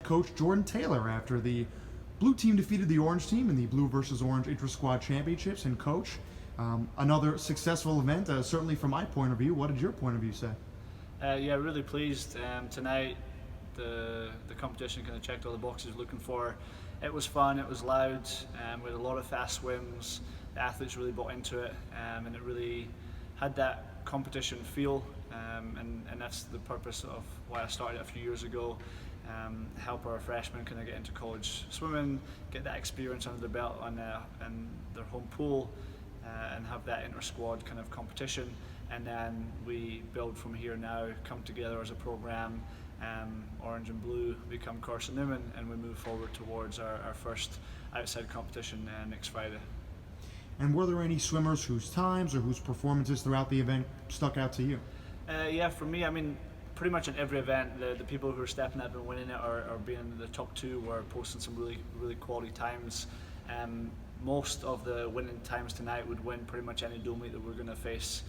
Coach Jordan Taylor after the blue team defeated the orange team in the blue versus orange inter-squad championships. And Coach, another successful event, certainly from my point of view. What did your point of view say? Yeah, really pleased. Tonight, the competition kind of checked all the boxes looking for. It was fun, it was loud, we had a lot of fast swims. The athletes really bought into it, and it really had that competition feel, and that's the purpose of why I started it a few years ago. Help our freshmen kind of get into college swimming, get that experience under their belt on their home pool, and have that inter-squad kind of competition. And then we build from here now, come together as a program. Orange and blue become Carson-Newman, and we move forward towards our first outside competition next Friday. And were there any swimmers whose times or whose performances throughout the event stuck out to you? Yeah, for me, I mean, pretty much in every event, the people who are stepping up and winning it or being in the top two were posting some really quality times. Most of the winning times tonight would win pretty much any dual meet that we're going to face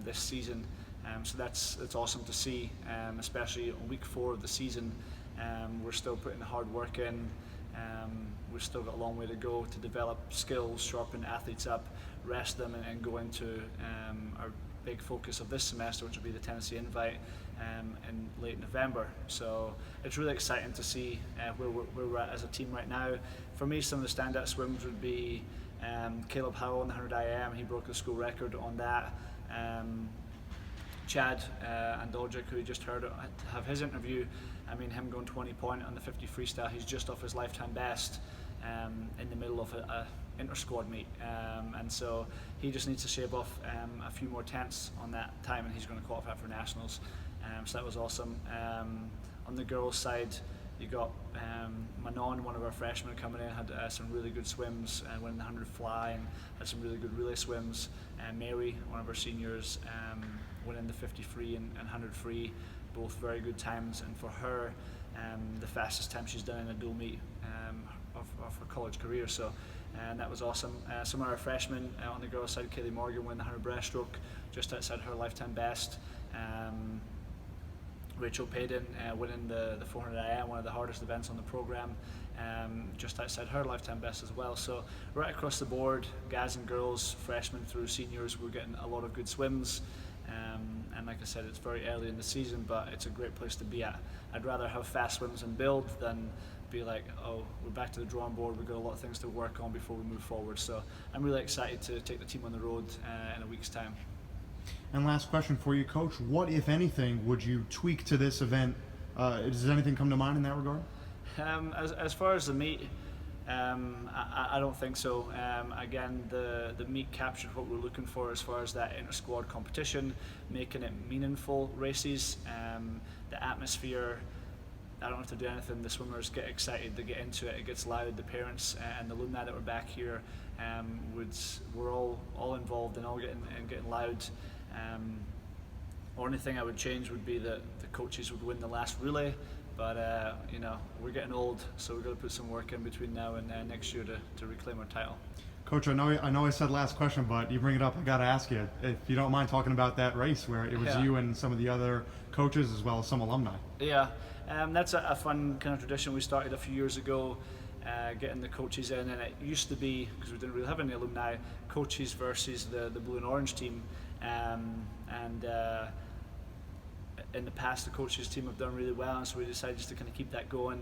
this season. So that's awesome to see, especially on week 4 of the season. We're still putting the hard work in. We've still got a long way to go to develop skills, sharpen athletes up, rest them, and go into our big focus of this semester, which will be the Tennessee Invite in late November. So it's really exciting to see where we're at as a team right now. For me, some of the standout swims would be Caleb Howell on the 100 IM. He broke the school record on that. Chad Andoljic, who you just heard have his interview, I mean, him going 20-point on the 50 freestyle, he's just off his lifetime best in the middle of a inter-squad meet, and so he just needs to shave off a few more tenths on that time, and he's going to qualify for nationals. So that was awesome. On the girls' side, you got Manon, one of our freshmen coming in, had some really good swims and winning the 100 fly, and had some really good relay swims. Mary, one of our seniors, winning the 50 free and 100 free, both very good times. And for her, the fastest time she's done in a dual meet of her college career. So, and that was awesome. Some of our freshmen on the girls' side, Kaylee Morgan won the 100 breaststroke, just outside her lifetime best. Rachel Payden winning the 400 IM, one of the hardest events on the program, just outside her lifetime best as well. So right across the board, guys and girls, freshmen through seniors, we're getting a lot of good swims. And like I said, it's very early in the season, but it's a great place to be at. I'd rather have fast swims and build than be like, oh, we're back to the drawing board, we've got a lot of things to work on before we move forward. So I'm really excited to take the team on the road in a week's time. And last question for you, Coach. What, if anything, would you tweak to this event? Does anything come to mind in that regard? As far as the meet, I don't think so. Again, the meet captured what we're looking for as far as that inter-squad competition, making it meaningful races. The atmosphere, I don't have to do anything. The swimmers get excited, they get into it, it gets loud. The parents and the alumni that were back here, we're all involved and all getting loud. Only thing I would change would be that the coaches would win the last relay, but you know, we're getting old, so we're going to put some work in between now and next year to reclaim our title. Coach, I know I said last question, but you bring it up, I got to ask you if you don't mind talking about that race where it was you and some of the other coaches as well as some alumni. Yeah, that's a fun kind of tradition we started a few years ago. Getting the coaches in, and it used to be, because we didn't really have any alumni, coaches versus the blue and orange team, and in the past the coaches team have done really well, and so we decided just to kind of keep that going,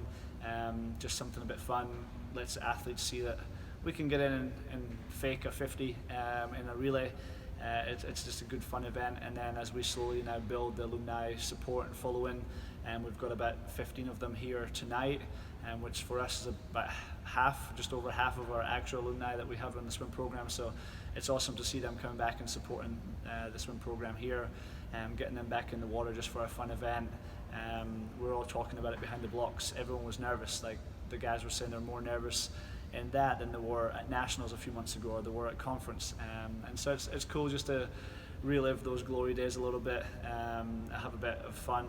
just something a bit fun, lets athletes see that we can get in and fake a 50 in a relay. It's just a good fun event, and then as we slowly now build the alumni support and following, and we've got about 15 of them here tonight, which for us is about half, just over half of our actual alumni that we have in the swim program. So it's awesome to see them coming back and supporting the swim program here, getting them back in the water just for a fun event. We're all talking about it behind the blocks. Everyone was nervous. Like the guys were saying they're more nervous in that than they were at nationals a few months ago, or they were at conference. And so it's cool just to relive those glory days a little bit, have a bit of fun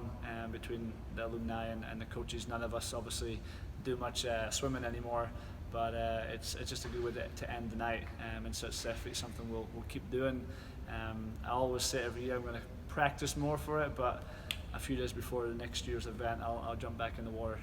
between the alumni and the coaches. None of us obviously do much swimming anymore, but it's just a good way to end the night, and so it's definitely something we'll keep doing. I always say every year I'm going to practice more for it, but a few days before the next year's event I'll jump back in the water.